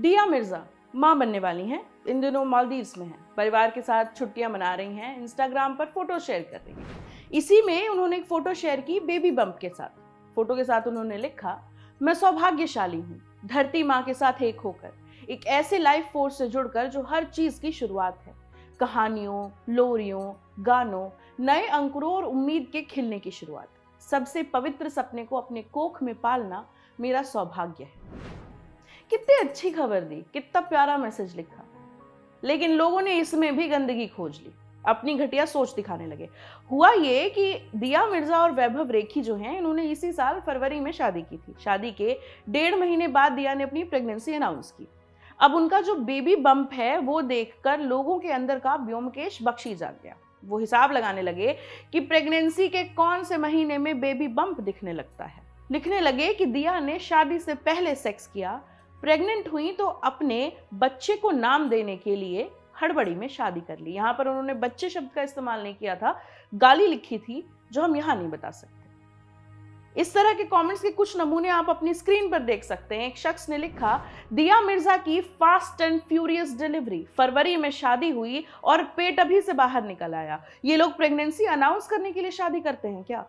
दिया मिर्जा मां बनने वाली हैं। इन दिनों मालदीव्स में हैं, परिवार के साथ छुट्टियां मना रही हैं, इंस्टाग्राम पर फोटो शेयर कर रही हैं। इसी में उन्होंने एक फोटो शेयर की बेबी बम्प के साथ। फोटो के साथ उन्होंने लिखा, मैं सौभाग्यशाली हूँ धरती माँ के साथ एक होकर, एक ऐसे लाइफ फोर्स से जुड़कर जो हर चीज की शुरुआत है, कहानियों, लोरियों, गानों, नए अंकुरों और उम्मीद के खिलने की शुरुआत। सबसे पवित्र सपने को अपने कोख में पालना मेरा सौभाग्य है। कितनी अच्छी खबर दी, कितना प्यारा मैसेज लिखा, लेकिन लोगों ने इसमें भी गंदगी खोज ली, अपनी घटिया सोच दिखाने लगे। हुआ ये कि दिया मिर्जा और वैभव रेखी जो हैं, इन्होंने इसी साल फरवरी में शादी की थी। शादी के 1.5 महीने बाद दिया ने अपनी प्रेगनेंसी अनाउंस की। अब उनका जो बेबी बम्प है वो देखकर लोगों के अंदर का व्योमकेश बख्शी जाग गया। वो हिसाब लगाने लगे कि प्रेगनेंसी के कौन से महीने में बेबी बम्प दिखने लगता है। लिखने लगे कि दिया ने शादी से पहले सेक्स किया, प्रेग्नेंट हुई तो अपने बच्चे को नाम देने के लिए हड़बड़ी में शादी कर ली। यहां पर उन्होंने बच्चे शब्द का इस्तेमाल नहीं किया था, गाली लिखी थी जो हम यहां नहीं बता सकते। इस तरह के कमेंट्स के कुछ नमूने आप अपनी स्क्रीन पर देख सकते हैं। एक शख्स ने लिखा, दिया मिर्जा की फास्ट एंड फ्यूरियस डिलीवरी, फरवरी में शादी हुई और पेट अभी से बाहर निकल आया। ये लोग प्रेगनेंसी अनाउंस करने के लिए शादी करते हैं क्या?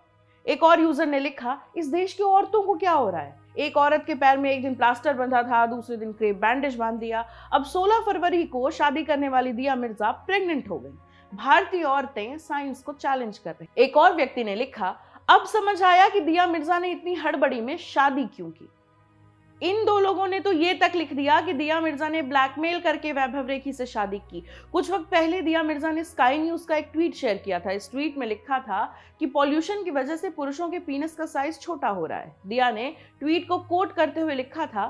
एक और यूजर ने लिखा, इस देश की औरतों को क्या हो रहा है? एक औरत के पैर में एक दिन प्लास्टर बंधा था, दूसरे दिन क्रेप बैंडेज बांध दिया। अब 16 फरवरी को शादी करने वाली दिया मिर्जा प्रेग्नेंट हो गई। भारतीय औरतें साइंस को चैलेंज कर रही। एक और व्यक्ति ने लिखा, अब समझ आया कि दिया मिर्जा ने इतनी हड़बड़ी में शादी क्यों की। इन दो लोगों ने तो ये तक लिख दिया कि दिया मिर्जा ने ब्लैकमेल करके वैभव रेखी से शादी की। कुछ वक्त पहले दिया मिर्जा ने स्काई न्यूज का एक ट्वीट शेयर किया था। इस ट्वीट में लिखा था कि पॉल्यूशन की वजह से पुरुषों के पीनस का साइज छोटा हो रहा है। दिया ने ट्वीट को कोट करते हुए लिखा था,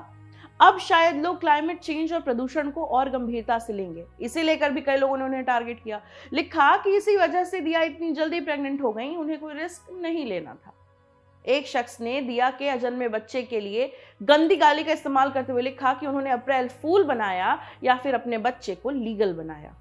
अब शायद लोग क्लाइमेट चेंज और प्रदूषण को और गंभीरता से लेंगे। इसे लेकर भी कई लोगों ने उन्हें टारगेट किया। लिखा कि इसी वजह से दिया इतनी जल्दी प्रेग्नेंट हो गई, उन्हें कोई रिस्क नहीं लेना था। एक शख्स ने दिया के अजन्मे बच्चे के लिए गंदी गाली का इस्तेमाल करते हुए लिखा कि उन्होंने अप्रैल फूल बनाया या फिर अपने बच्चे को लीगल बनाया।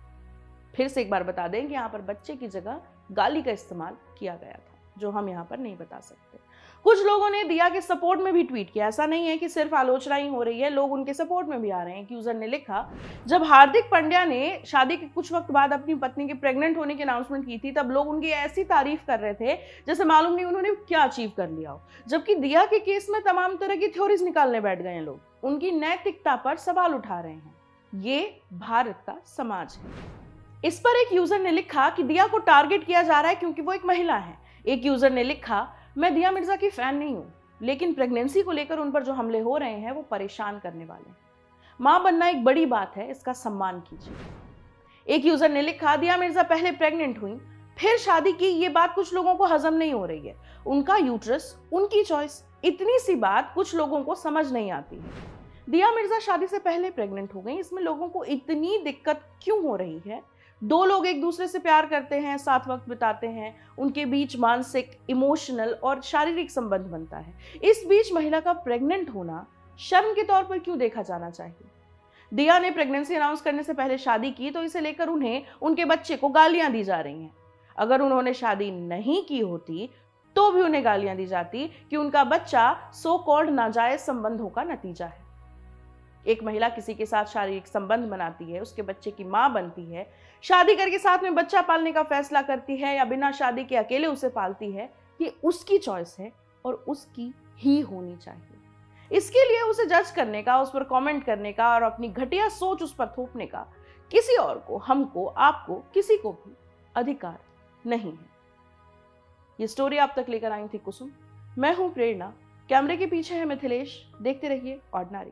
फिर से एक बार बता दें कि यहाँ पर बच्चे की जगह गाली का इस्तेमाल किया गया था, जो हम यहाँ पर नहीं बता सकते। कुछ लोगों ने दिया के सपोर्ट में भी ट्वीट किया। ऐसा नहीं है कि सिर्फ आलोचना ही हो रही है, लोग उनके सपोर्ट में भी आ रहे हैं। एक यूजर ने लिखा, जब हार्दिक पांड्या ने शादी के कुछ वक्त बाद अपनी पत्नी के प्रेग्नेंट होने की अनाउंसमेंट की थी, तब लोग उनकी ऐसी तारीफ कर रहे थे जैसे मालूम नहीं उन्होंने क्या अचीव कर लिया हो। जबकि दिया के केस में तमाम तरह की थ्योरीज निकालने बैठ गए हैं लोग, उनकी नैतिकता पर सवाल उठा रहे हैं। ये भारत का समाज है। इस पर एक यूजर ने लिखा कि दिया को टारगेट किया जा रहा है क्योंकि वो एक महिला है। एक यूजर ने लिखा, मैं दिया मिर्जा की फैन नहीं हूं, लेकिन प्रेगनेंसी को लेकर उन पर जो हमले हो रहे हैं वो परेशान करने वाले हैं। मां बनना एक बड़ी बात है, इसका सम्मान कीजिए। एक यूजर ने लिखा, दिया मिर्जा पहले प्रेग्नेंट हुई फिर शादी की, ये बात कुछ लोगों को हजम नहीं हो रही है। उनका यूट्रस, उनकी चॉइस, इतनी सी बात कुछ लोगों को समझ नहीं आती है। दिया मिर्जा शादी से पहले प्रेग्नेंट हो गई, इसमें लोगों को इतनी दिक्कत क्यों हो रही है? दो लोग एक दूसरे से प्यार करते हैं, साथ वक्त बिताते हैं, उनके बीच मानसिक, इमोशनल और शारीरिक संबंध बनता है। इस बीच महिला का प्रेग्नेंट होना शर्म के तौर पर क्यों देखा जाना चाहिए? दिया ने प्रेगनेंसी अनाउंस करने से पहले शादी की तो इसे लेकर उन्हें उनके बच्चे को गालियां दी जा रही हैं। अगर उन्होंने शादी नहीं की होती तो भी उन्हें गालियां दी जाती कि उनका बच्चा सो कॉल्ड नाजायज संबंधों का नतीजा है। एक महिला किसी के साथ शारीरिक संबंध बनाती है, उसके बच्चे की मां बनती है, शादी करके साथ में बच्चा पालने का फैसला करती है या बिना शादी के अकेले उसे पालती है, ये उसकी चॉइस है और उसकी ही होनी चाहिए। इसके लिए उसे जज करने का, उस पर कमेंट करने का और अपनी घटिया सोच उस पर थोपने का किसी और को, हमको, आपको, किसी को भी अधिकार नहीं है। ये स्टोरी आप तक लेकर आई थी कुसुम। मैं हूं प्रेरणा, कैमरे के पीछे है मिथिलेश। देखते रहिए ऑर्डिनरी।